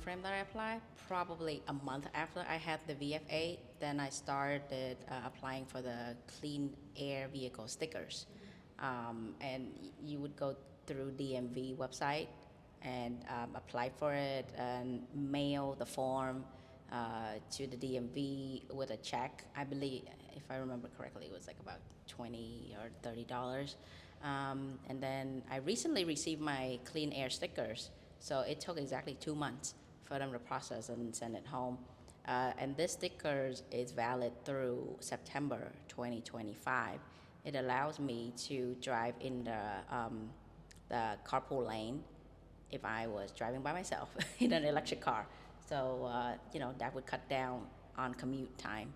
frame that I applied? Probably a month after I had the VF8, then I started applying for the clean air vehicle stickers. And you would go through DMV website and apply for it and mail the form to the DMV with a check. I believe, if I remember correctly, it was like about $20 or $30. And then I recently received my clean air stickers, so it took exactly 2 months for them to process and send it home. And this stickers is valid through September 2025. It allows me to drive in the carpool lane if I was driving by myself in an electric car. So, that would cut down on commute time.